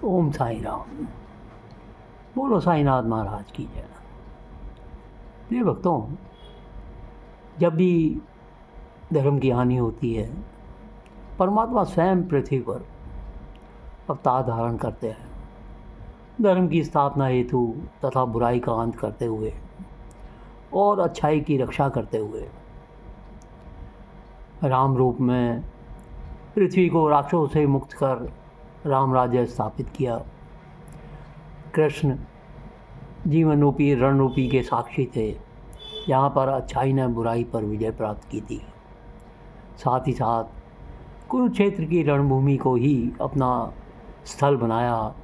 ओम साई राम। बोलो साईनाथ महाराज की जय। प्रिय भक्तों, जब भी धर्म की हानि होती है, परमात्मा स्वयं पृथ्वी पर अवतार धारण करते हैं, धर्म की स्थापना हेतु तथा बुराई का अंत करते हुए और अच्छाई की रक्षा करते हुए। राम रूप में पृथ्वी को राक्षसों से मुक्त कर राम राज्य स्थापित किया। कृष्ण जीवन रूपी रण रूपी के साक्षी थे, जहाँ पर अच्छाई ने बुराई पर विजय प्राप्त की थी। साथ ही साथ कुरुक्षेत्र की रणभूमि को ही अपना स्थल बनाया।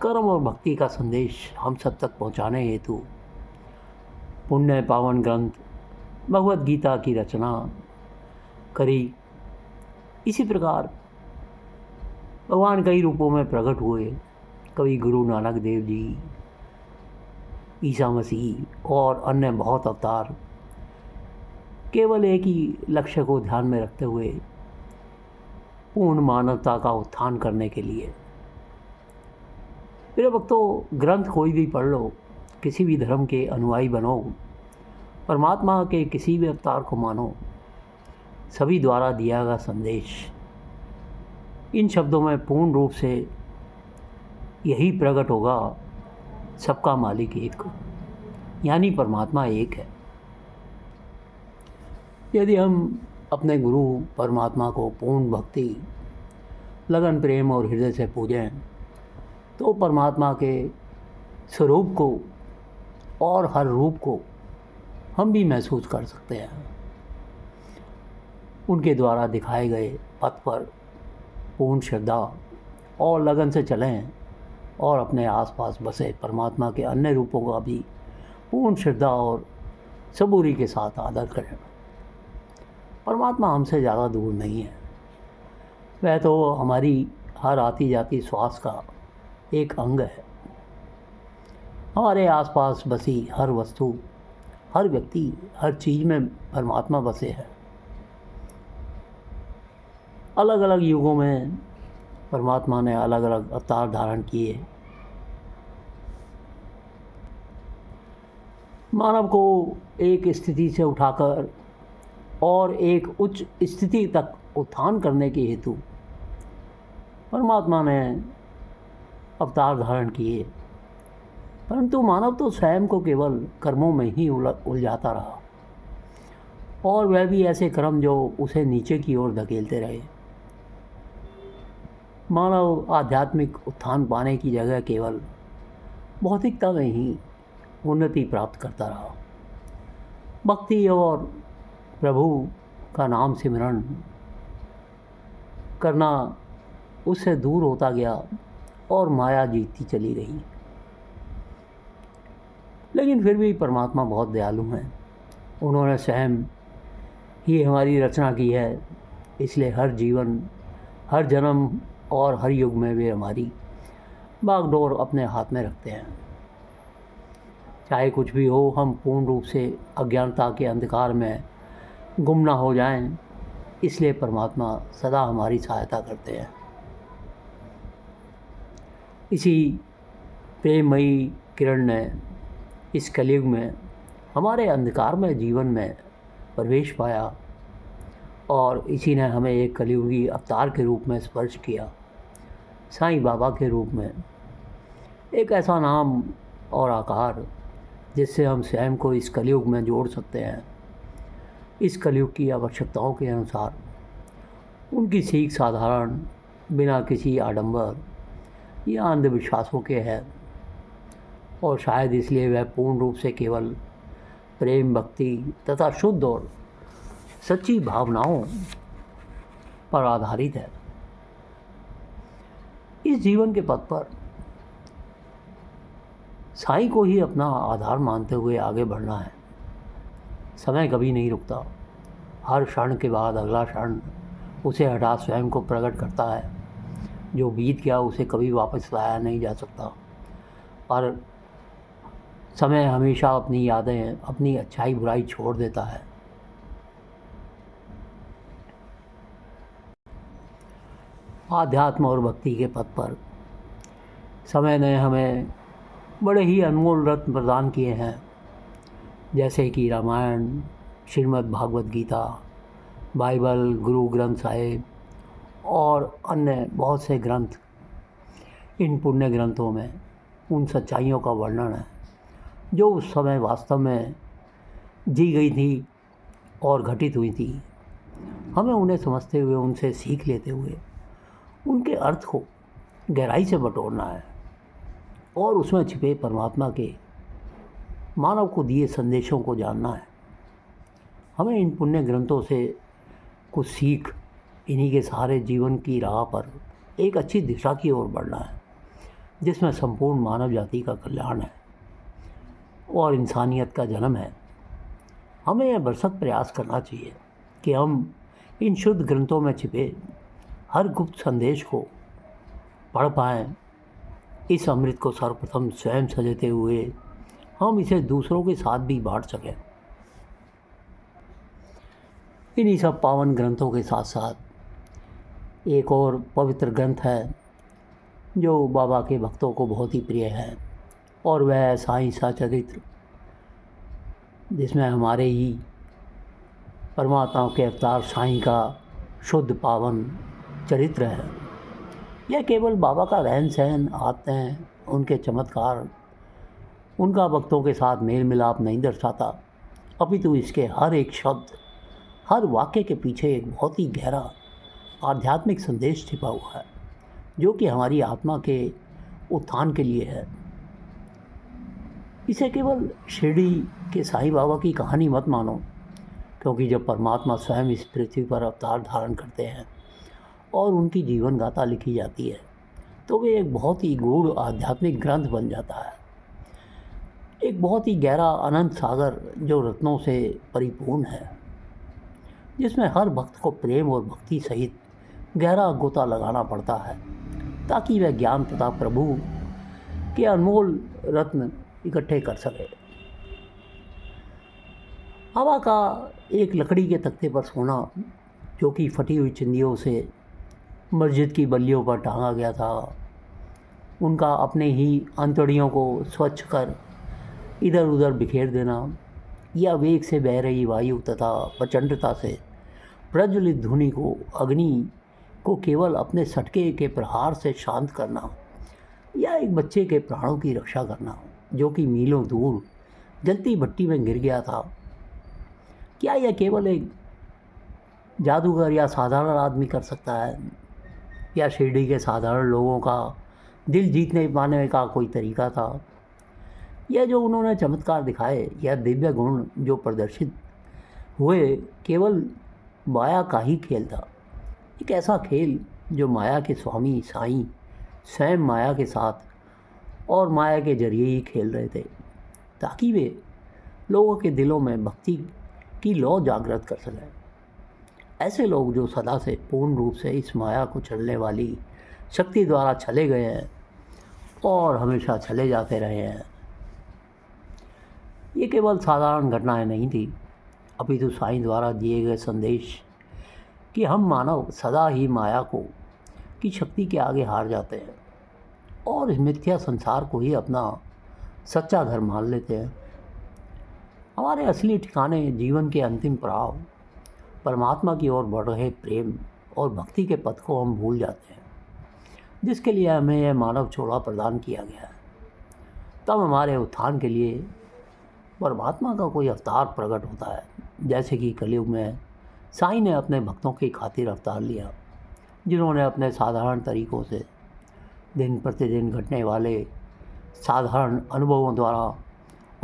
कर्म और भक्ति का संदेश हम सब तक पहुँचाने हेतु पुण्य पावन ग्रंथ भगवत गीता की रचना करी। इसी प्रकार भगवान कई रूपों में प्रकट हुए। कभी गुरु नानक देव जी, ईसा मसीह और अन्य बहुत अवतार, केवल एक ही लक्ष्य को ध्यान में रखते हुए पूर्ण मानवता का उत्थान करने के लिए। मेरे भक्तों, ग्रंथ कोई भी पढ़ लो, किसी भी धर्म के अनुयायी बनो, परमात्मा के किसी भी अवतार को मानो, सभी द्वारा दिया गया संदेश इन शब्दों में पूर्ण रूप से यही प्रकट होगा। सबका मालिक एक, यानी परमात्मा एक है। यदि हम अपने गुरु परमात्मा को पूर्ण भक्ति, लगन, प्रेम और हृदय से पूजें, तो परमात्मा के स्वरूप को और हर रूप को हम भी महसूस कर सकते हैं। उनके द्वारा दिखाए गए पथ पर पूर्ण श्रद्धा और लगन से चलें और अपने आसपास बसे परमात्मा के अन्य रूपों का भी पूर्ण श्रद्धा और सबूरी के साथ आदर करें। परमात्मा हमसे ज़्यादा दूर नहीं है। वह तो हमारी हर आती जाती श्वास का एक अंग है। हमारे आसपास बसी हर वस्तु, हर व्यक्ति, हर चीज़ में परमात्मा बसे हैं। अलग अलग युगों में परमात्मा ने अलग अलग अवतार धारण किए। मानव को एक स्थिति से उठाकर और एक उच्च स्थिति तक उत्थान करने के हेतु परमात्मा ने अवतार धारण किए। परंतु मानव तो स्वयं को केवल कर्मों में ही उलझाता रहा, और वह भी ऐसे कर्म जो उसे नीचे की ओर धकेलते रहे। मानव आध्यात्मिक उत्थान पाने की जगह केवल भौतिकता में ही उन्नति प्राप्त करता रहा। भक्ति और प्रभु का नाम सिमरण करना उससे दूर होता गया और माया जीतती चली गई। लेकिन फिर भी परमात्मा बहुत दयालु हैं। उन्होंने स्वयं ही हमारी रचना की है, इसलिए हर जीवन, हर जन्म और हर युग में वे हमारी बागडोर अपने हाथ में रखते हैं। चाहे कुछ भी हो, हम पूर्ण रूप से अज्ञानता के अंधकार में गुम ना हो जाएं, इसलिए परमात्मा सदा हमारी सहायता करते हैं। इसी प्रेममयी किरण ने इस कलयुग में हमारे अंधकारमय जीवन में प्रवेश पाया, और इसी ने हमें एक कलयुगी अवतार के रूप में स्पर्श किया। साईं बाबा के रूप में एक ऐसा नाम और आकार जिससे हम स्वयं को इस कलयुग में जोड़ सकते हैं। इस कलयुग की आवश्यकताओं के अनुसार उनकी सीख साधारण, बिना किसी आडंबर या अंधविश्वासों के है, और शायद इसलिए वह पूर्ण रूप से केवल प्रेम, भक्ति तथा शुद्ध और सच्ची भावनाओं पर आधारित है। इस जीवन के पथ पर साईं को ही अपना आधार मानते हुए आगे बढ़ना है। समय कभी नहीं रुकता। हर क्षण के बाद अगला क्षण उसे हटा स्वयं को प्रकट करता है। जो बीत गया उसे कभी वापस लाया नहीं जा सकता, पर समय हमेशा अपनी यादें, अपनी अच्छाई बुराई छोड़ देता है। आध्यात्म और भक्ति के पथ पर समय ने हमें बड़े ही अनमोल रत्न प्रदान किए हैं, जैसे कि रामायण, श्रीमद् भागवत गीता, बाइबल, गुरु ग्रंथ साहिब और अन्य बहुत से ग्रंथ। इन पुण्य ग्रंथों में उन सच्चाइयों का वर्णन है जो उस समय वास्तव में जी गई थी और घटित हुई थी। हमें उन्हें समझते हुए, उनसे सीख लेते हुए उनके अर्थ को गहराई से बटोरना है और उसमें छिपे परमात्मा के मानव को दिए संदेशों को जानना है। हमें इन पुण्य ग्रंथों से कुछ सीख इन्हीं के सहारे जीवन की राह पर एक अच्छी दिशा की ओर बढ़ना है, जिसमें संपूर्ण मानव जाति का कल्याण है और इंसानियत का जन्म है। हमें यह भरसक प्रयास करना चाहिए कि हम इन शुद्ध ग्रंथों में छिपे हर गुप्त संदेश को पढ़ पाएँ। इस अमृत को सर्वप्रथम स्वयं सजते हुए हम इसे दूसरों के साथ भी बांट सकें। इन्हीं सब पावन ग्रंथों के साथ साथ एक और पवित्र ग्रंथ है जो बाबा के भक्तों को बहुत ही प्रिय है, और वह है साईं सचरित्र, जिसमें हमारे ही परमात्मा के अवतार साईं का शुद्ध पावन चरित्र है। यह केवल बाबा का रहन सहन, आदतें, उनके चमत्कार, उनका भक्तों के साथ मेल मिलाप नहीं दर्शाता, अपितु इसके हर एक शब्द, हर वाक्य के पीछे एक बहुत ही गहरा आध्यात्मिक संदेश छिपा हुआ है, जो कि हमारी आत्मा के उत्थान के लिए है। इसे केवल शिरडी के साईं बाबा की कहानी मत मानो, क्योंकि जब परमात्मा स्वयं इस पृथ्वी पर अवतार धारण करते हैं और उनकी जीवन गाथा लिखी जाती है, तो वे एक बहुत ही गूढ़ आध्यात्मिक ग्रंथ बन जाता है, एक बहुत ही गहरा अनंत सागर जो रत्नों से परिपूर्ण है, जिसमें हर भक्त को प्रेम और भक्ति सहित गहरा गोता लगाना पड़ता है, ताकि वह ज्ञान तथा प्रभु के अनमोल रत्न इकट्ठे कर सके। हवा का एक लकड़ी के तख्ते पर सोना, जो कि फटी हुई चिंदियों से मस्जिद की बल्लियों पर टांगा गया था, उनका अपने ही अंतड़ियों को स्वच्छ कर इधर उधर बिखेर देना, या वेग से बह रही वायु तथा प्रचंडता से प्रज्वलित धुनी को, अग्नि को केवल अपने सटके के प्रहार से शांत करना, या एक बच्चे के प्राणों की रक्षा करना जो कि मीलों दूर जलती भट्टी में गिर गया था, क्या यह केवल एक जादूगर या साधारण आदमी कर सकता है, या शिरडी के साधारण लोगों का दिल जीतने पाने का कोई तरीका था? यह जो उन्होंने चमत्कार दिखाए, यह दिव्य गुण जो प्रदर्शित हुए, केवल माया का ही खेल था। एक ऐसा खेल जो माया के स्वामी साईं स्वयं माया के साथ और माया के जरिए ही खेल रहे थे, ताकि वे लोगों के दिलों में भक्ति की लौ जागृत कर सकें। ऐसे लोग जो सदा से पूर्ण रूप से इस माया को चलने वाली शक्ति द्वारा चले गए हैं और हमेशा चले जाते रहे हैं। ये केवल साधारण घटनाएं नहीं थी, अपितु साईं द्वारा दिए गए संदेश कि हम मानव सदा ही माया को की शक्ति के आगे हार जाते हैं और इस मिथ्या संसार को ही अपना सच्चा घर मान लेते हैं। हमारे असली ठिकाने, जीवन के अंतिम पड़ाव, परमात्मा की ओर बढ़ रहे प्रेम और भक्ति के पथ को हम भूल जाते हैं, जिसके लिए हमें यह मानव छोड़ा प्रदान किया गया है। तब हमारे उत्थान के लिए परमात्मा का कोई अवतार प्रकट होता है, जैसे कि कलयुग में साईं ने अपने भक्तों की खातिर अवतार लिया, जिन्होंने अपने साधारण तरीकों से दिन प्रतिदिन घटने वाले साधारण अनुभवों द्वारा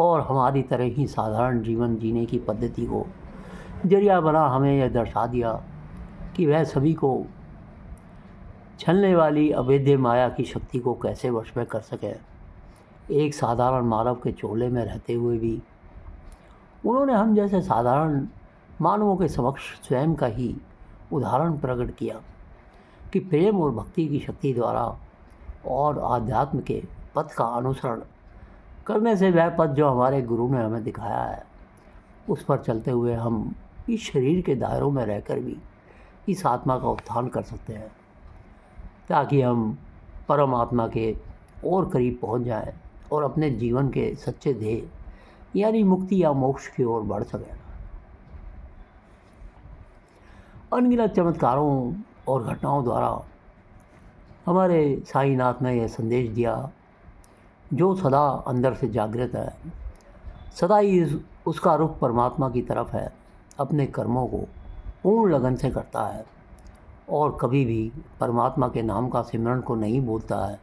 और हमारी तरह ही साधारण जीवन जीने की पद्धति को जरिया बना हमें यह दर्शा दिया कि वह सभी को छलने वाली अवैध माया की शक्ति को कैसे वश में कर सके। एक साधारण मानव के चोले में रहते हुए भी उन्होंने हम जैसे साधारण मानवों के समक्ष स्वयं का ही उदाहरण प्रकट किया कि प्रेम और भक्ति की शक्ति द्वारा और आध्यात्म के पथ का अनुसरण करने से वह पथ जो हमारे गुरु ने हमें दिखाया है, उस पर चलते हुए हम इस शरीर के दायरों में रहकर भी इस आत्मा का उत्थान कर सकते हैं, ताकि हम परमात्मा के और करीब पहुंच जाएं और अपने जीवन के सच्चे ध्येय यानी मुक्ति या मोक्ष की ओर बढ़ सकें। अनगिनत चमत्कारों और घटनाओं द्वारा हमारे साईनाथ ने यह संदेश दिया, जो सदा अंदर से जागृत है, सदा ही उसका रुख परमात्मा की तरफ है, अपने कर्मों को पूर्ण लगन से करता है और कभी भी परमात्मा के नाम का सिमरन को नहीं भूलता है।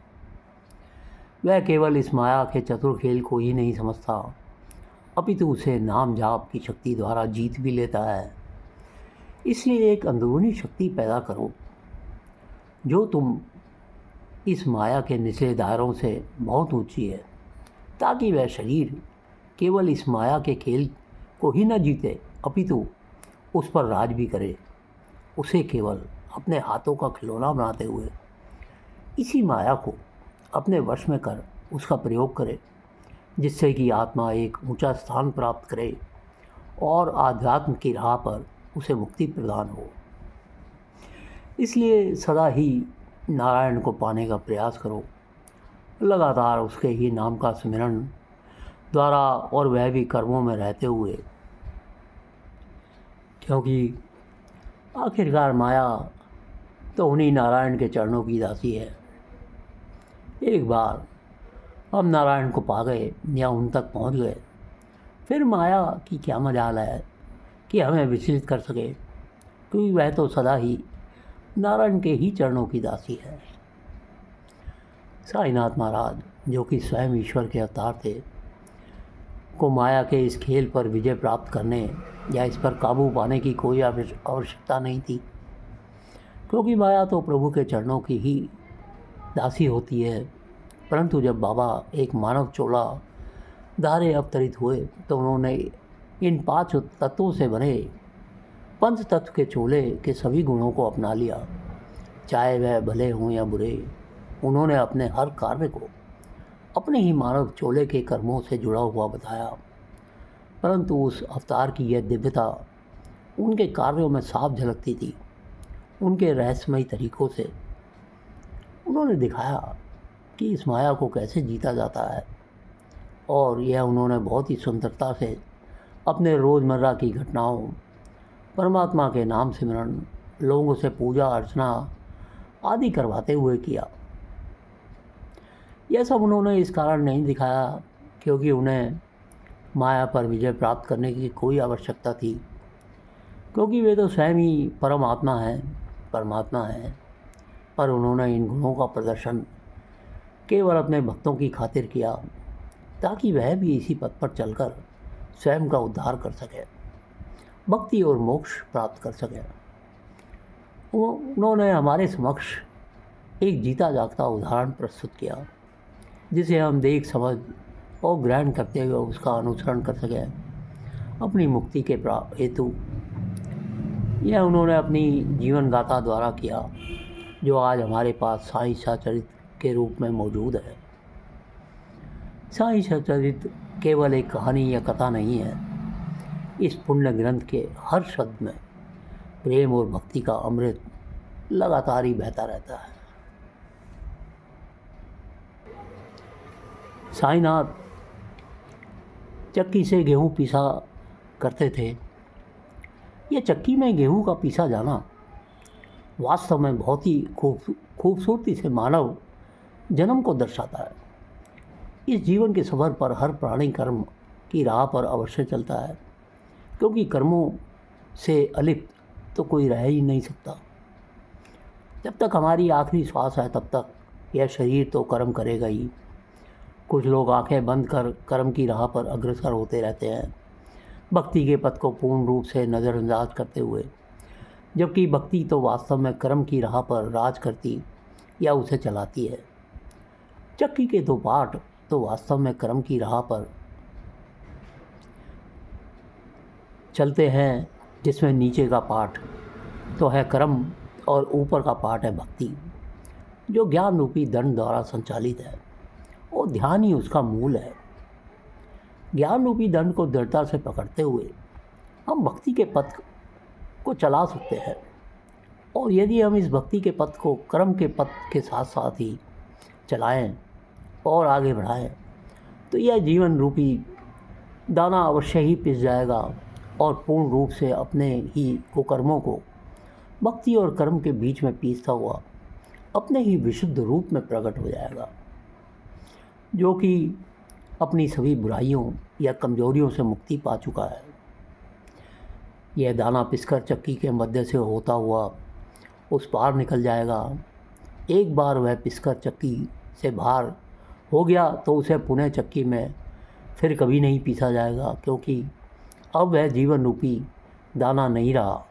वह केवल इस माया के चतुर खेल को ही नहीं समझता, अपितु उसे नाम जाप की शक्ति द्वारा जीत भी लेता है। इसलिए एक अंदरूनी शक्ति पैदा करो जो तुम इस माया के निचले दायरों से बहुत ऊंची है, ताकि वह शरीर केवल इस माया के खेल को ही न जीते, अपितु उस पर राज भी करे, उसे केवल अपने हाथों का खिलौना बनाते हुए इसी माया को अपने वश में कर उसका प्रयोग करे, जिससे कि आत्मा एक ऊंचा स्थान प्राप्त करे और आध्यात्म की राह पर उसे मुक्ति प्रदान हो। इसलिए सदा ही नारायण को पाने का प्रयास करो, लगातार उसके ही नाम का स्मरण द्वारा, और वह भी कर्मों में रहते हुए, क्योंकि आखिरकार माया तो उन्हीं नारायण के चरणों की दासी है। एक बार हम नारायण को पा गए या उन तक पहुंच गए, फिर माया की क्या मजाल है कि हमें विचलित कर सके, क्योंकि वह तो सदा ही नारायण के ही चरणों की दासी है। साईनाथ महाराज, जो कि स्वयं ईश्वर के अवतार थे, को माया के इस खेल पर विजय प्राप्त करने या इस पर काबू पाने की कोई आवश्यकता नहीं थी, क्योंकि माया तो प्रभु के चरणों की ही दासी होती है। परंतु जब बाबा एक मानव चोला धारे अवतरित हुए तो उन्होंने इन 5 तत्वों से बने पंच तत्व के चोले के सभी गुणों को अपना लिया, चाहे वह भले हों या बुरे। उन्होंने अपने हर कार्य को अपने ही मानव चोले के कर्मों से जुड़ा हुआ बताया, परंतु उस अवतार की यह दिव्यता उनके कार्यों में साफ झलकती थी। उनके रहस्यमयी तरीकों से उन्होंने दिखाया कि इस माया को कैसे जीता जाता है, और यह उन्होंने बहुत ही सुंदरता से अपने रोज़मर्रा की घटनाओं, परमात्मा के नाम सिमरन, लोगों से पूजा अर्चना आदि करवाते हुए किया। यह सब उन्होंने इस कारण नहीं दिखाया क्योंकि उन्हें माया पर विजय प्राप्त करने की कोई आवश्यकता थी, क्योंकि वे तो स्वयं ही परमात्मा हैं। पर उन्होंने इन गुणों का प्रदर्शन केवल अपने भक्तों की खातिर किया, ताकि वह भी इसी पथ पर चलकर स्वयं का उद्धार कर सके, भक्ति और मोक्ष प्राप्त कर सके। उन्होंने हमारे समक्ष एक जीता जागता उदाहरण प्रस्तुत किया, जिसे हम देख समझ और ग्रहण करते हुए उसका अनुसरण कर सकें अपनी मुक्ति के हेतु। यह उन्होंने अपनी जीवन गाथा द्वारा किया, जो आज हमारे पास साईं सचरित के रूप में मौजूद है। साईं सचरित केवल एक कहानी या कथा नहीं है। इस पुण्य ग्रंथ के हर शब्द में प्रेम और भक्ति का अमृत लगातार ही बहता रहता है। साईनाथ चक्की से गेहूँ पीसा करते थे। यह चक्की में गेहूँ का पीसा जाना वास्तव में बहुत ही खूबसूरती से मानव जन्म को दर्शाता है। इस जीवन के सफ़र पर हर प्राणी कर्म की राह पर अवश्य चलता है, क्योंकि कर्मों से अलिप्त तो कोई रह ही नहीं सकता। जब तक हमारी आखिरी श्वास है तब तक यह शरीर तो कर्म करेगा ही। कुछ लोग आंखें बंद कर कर्म की राह पर अग्रसर होते रहते हैं, भक्ति के पथ को पूर्ण रूप से नज़रअंदाज करते हुए, जबकि भक्ति तो वास्तव में कर्म की राह पर राज करती या उसे चलाती है। चक्की के 2 पार्ट तो वास्तव में कर्म की राह पर चलते हैं, जिसमें नीचे का पार्ट तो है कर्म और ऊपर का पार्ट है भक्ति, जो ज्ञान रूपी दंड द्वारा संचालित है और ध्यान ही उसका मूल है। ज्ञान रूपी दंड को दृढ़ता से पकड़ते हुए हम भक्ति के पथ को चला सकते हैं, और यदि हम इस भक्ति के पथ को कर्म के पथ के साथ साथ ही चलाएं और आगे बढ़ाएं तो यह जीवन रूपी दाना अवश्य ही पिस जाएगा और पूर्ण रूप से अपने ही कुकर्मों को भक्ति और कर्म के बीच में पीसता हुआ अपने ही विशुद्ध रूप में प्रकट हो जाएगा, जो कि अपनी सभी बुराइयों या कमजोरियों से मुक्ति पा चुका है। यह दाना पिसकर चक्की के मध्य से होता हुआ उस पार निकल जाएगा। एक बार वह पिसकर चक्की से बाहर हो गया तो उसे पुनः चक्की में फिर कभी नहीं पीसा जाएगा, क्योंकि अब वह जीवन रूपी दाना नहीं रहा।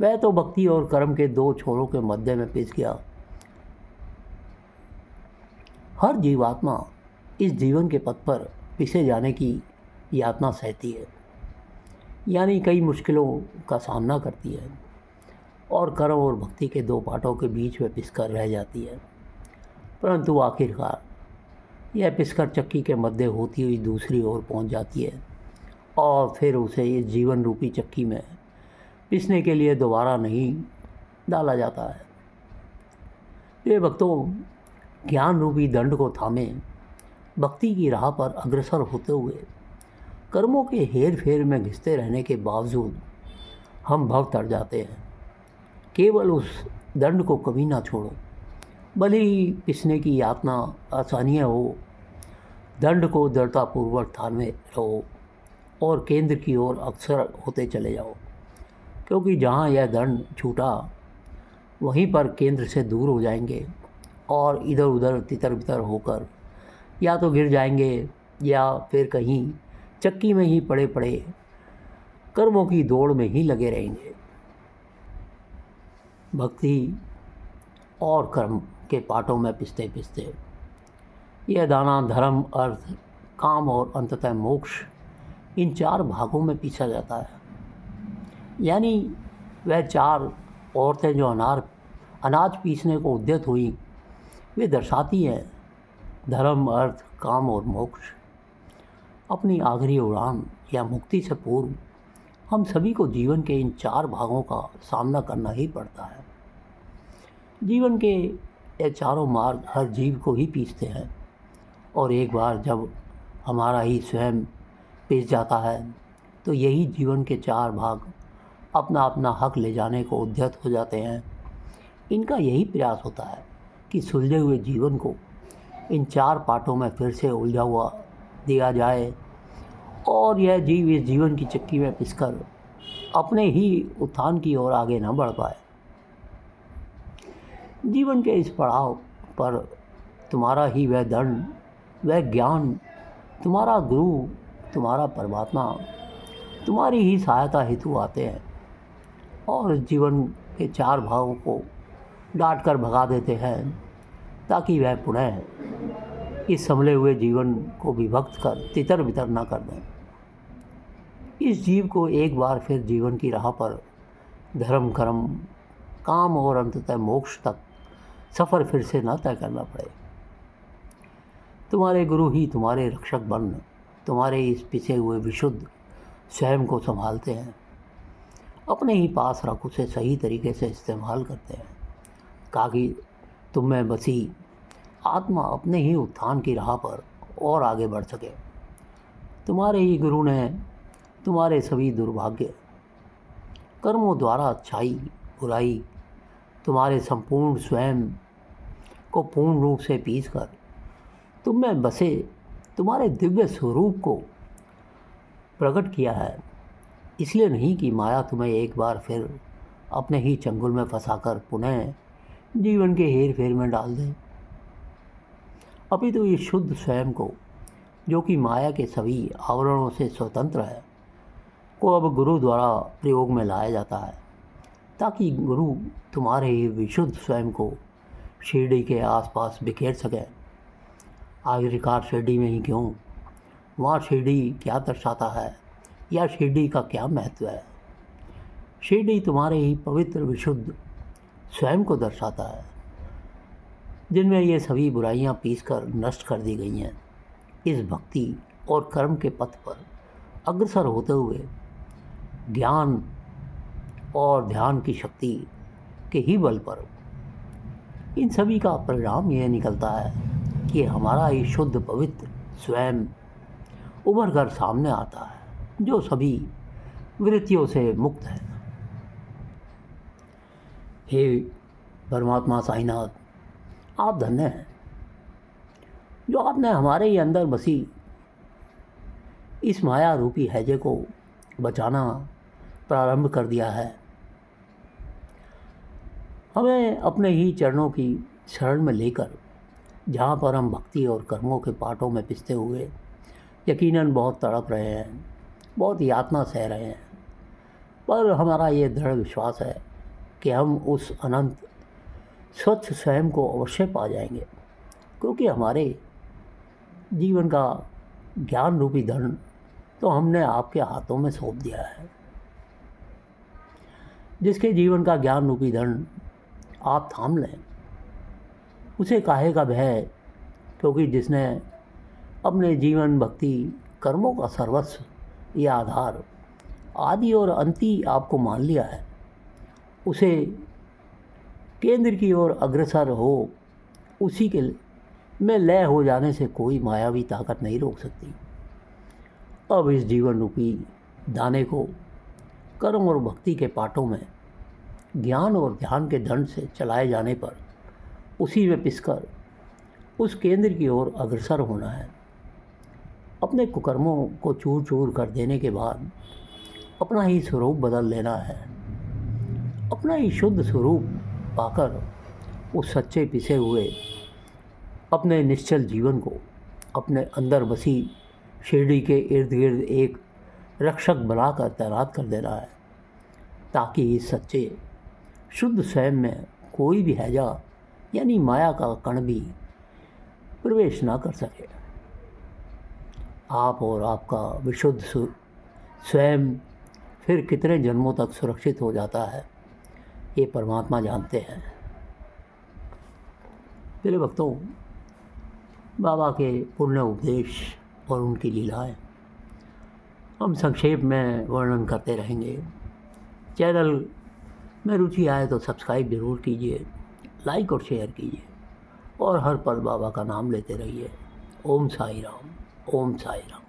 वह तो भक्ति और कर्म के दो छोरों के मध्य में पिस गया। हर जीवात्मा इस जीवन के पथ पर पिसे जाने की यातना सहती है, यानी कई मुश्किलों का सामना करती है और कर्म और भक्ति के दो पाटों के बीच में पिसकर रह जाती है। परंतु आखिरकार यह पिसकर चक्की के मध्य होती हुई दूसरी ओर पहुंच जाती है और फिर उसे इस जीवन रूपी चक्की में पिसने के लिए दोबारा नहीं डाला जाता है। ये भक्तों, ज्ञान रूपी दंड को थामे भक्ति की राह पर अग्रसर होते हुए कर्मों के हेर फेर में घिसते रहने के बावजूद हम भव तर जाते हैं। केवल उस दंड को कभी ना छोड़ो, भले ही पिसने की यातना आसानियाँ हो, दंड को दृढ़तापूर्वक थामे रहो और केंद्र की ओर अग्रसर होते चले जाओ, क्योंकि जहाँ यह दंड छूटा वहीं पर केंद्र से दूर हो जाएंगे और इधर उधर तितर बितर होकर या तो गिर जाएंगे या फिर कहीं चक्की में ही पड़े पड़े कर्मों की दौड़ में ही लगे रहेंगे। भक्ति और कर्म के पाटों में पिसते पिसते यह दाना धर्म, अर्थ, काम और अंततः मोक्ष, इन चार भागों में पीसा जाता है। यानी वह चार औरतें जो अनाज पीसने को उद्यत हुई, वे दर्शाती हैं धर्म, अर्थ, काम और मोक्ष। अपनी आखिरी उड़ान या मुक्ति से पूर्व हम सभी को जीवन के इन चार भागों का सामना करना ही पड़ता है। जीवन के ये चारों मार्ग हर जीव को ही पीसते हैं और एक बार जब हमारा ही स्वयं पिस जाता है तो यही जीवन के चार भाग अपना अपना हक ले जाने को उद्यत हो जाते हैं। इनका यही प्रयास होता है कि सुलझे हुए जीवन को इन चार पार्टों में फिर से उलझा हुआ दिया जाए और यह जीव इस जीवन की चक्की में पिसकर अपने ही उत्थान की ओर आगे न बढ़ पाए। जीवन के इस पड़ाव पर तुम्हारा ही वह दंड, वह ज्ञान, तुम्हारा गुरु, तुम्हारा परमात्मा तुम्हारी ही सहायता हेतु आते हैं और जीवन के चार भागों को डांट कर भगा देते हैं, ताकि वह पुनः इस संभले हुए जीवन को विभक्त कर तितर बितर न कर दें। इस जीव को एक बार फिर जीवन की राह पर धर्म, कर्म, काम और अंततः मोक्ष तक सफ़र फिर से न तय करना पड़े। तुम्हारे गुरु ही तुम्हारे रक्षक बन तुम्हारे इस पिसे हुए विशुद्ध स्वयं को संभालते हैं, अपने ही पास रख उसे सही तरीके से इस्तेमाल करते हैं, ताकि तुम में बसी आत्मा अपने ही उत्थान की राह पर और आगे बढ़ सके। तुम्हारे ही गुरु ने तुम्हारे सभी दुर्भाग्य कर्मों द्वारा अच्छाई बुराई तुम्हारे संपूर्ण स्वयं को पूर्ण रूप से पीस कर तुम में बसे तुम्हारे दिव्य स्वरूप को प्रकट किया है। इसलिए नहीं कि माया तुम्हें एक बार फिर अपने ही चंगुल में फंसाकर पुनः जीवन के हेर फेर में डाल दे, अभी तो इस शुद्ध स्वयं को, जो कि माया के सभी आवरणों से स्वतंत्र है, को अब गुरु द्वारा प्रयोग में लाया जाता है, ताकि गुरु तुम्हारे ही विशुद्ध स्वयं को शिरडी के आसपास बिखेर सके। आखिरकार शिरडी में ही क्यों, वहाँ शिरडी क्या दर्शाता है या शिरडी का क्या महत्व है। शिरडी तुम्हारे ही पवित्र विशुद्ध स्वयं को दर्शाता है, जिनमें ये सभी बुराइयाँ पीसकर नष्ट कर दी गई हैं। इस भक्ति और कर्म के पथ पर अग्रसर होते हुए ज्ञान और ध्यान की शक्ति के ही बल पर इन सभी का परिणाम यह निकलता है कि हमारा ये शुद्ध पवित्र स्वयं उभर कर सामने आता है, जो सभी वृत्तियों से मुक्त है। हे परमात्मा साईनाथ, आप धन्य हैं जो आपने हमारे ही अंदर बसी इस माया रूपी हैजे को बचाना प्रारंभ कर दिया है। हमें अपने ही चरणों की शरण में लेकर, जहाँ पर हम भक्ति और कर्मों के पाटों में पिसते हुए यकीनन बहुत तड़प रहे हैं, बहुत यातना सह रहे हैं, पर हमारा ये दृढ़ विश्वास है कि हम उस अनंत स्वच्छ स्वयं को अवश्य पा जाएंगे, क्योंकि हमारे जीवन का ज्ञान रूपी धन तो हमने आपके हाथों में सौंप दिया है। जिसके जीवन का ज्ञान रूपी धन आप थाम लें, उसे काहे का भय, क्योंकि जिसने अपने जीवन भक्ति कर्मों का सर्वस्व या आधार आदि और अंती आपको मान लिया है, उसे केंद्र की ओर अग्रसर हो उसी के में लय हो जाने से कोई मायावी ताकत नहीं रोक सकती। अब इस जीवन रूपी दाने को कर्म और भक्ति के पाटों में ज्ञान और ध्यान के दंड से चलाए जाने पर उसी में पिसकर उस केंद्र की ओर अग्रसर होना है। अपने कुकर्मों को चूर चूर कर देने के बाद अपना ही स्वरूप बदल लेना है। अपना ही शुद्ध स्वरूप पाकर उस सच्चे पिसे हुए अपने निश्चल जीवन को अपने अंदर बसी शिरडी के इर्द गिर्द एक रक्षक बनाकर तैनात कर देना है, ताकि इस सच्चे शुद्ध स्वयं में कोई भी हैजा यानी माया का कण भी प्रवेश ना कर सके। आप और आपका विशुद्ध स्वयं फिर कितने जन्मों तक सुरक्षित हो जाता है, ये परमात्मा जानते हैं। मेरे भक्तों, बाबा के पुण्य उपदेश और उनकी लीलाएं हम संक्षेप में वर्णन करते रहेंगे। चैनल में रुचि आए तो सब्सक्राइब ज़रूर कीजिए, लाइक और शेयर कीजिए, और हर पल बाबा का नाम लेते रहिए। ओम साई राम, ओम साई राम।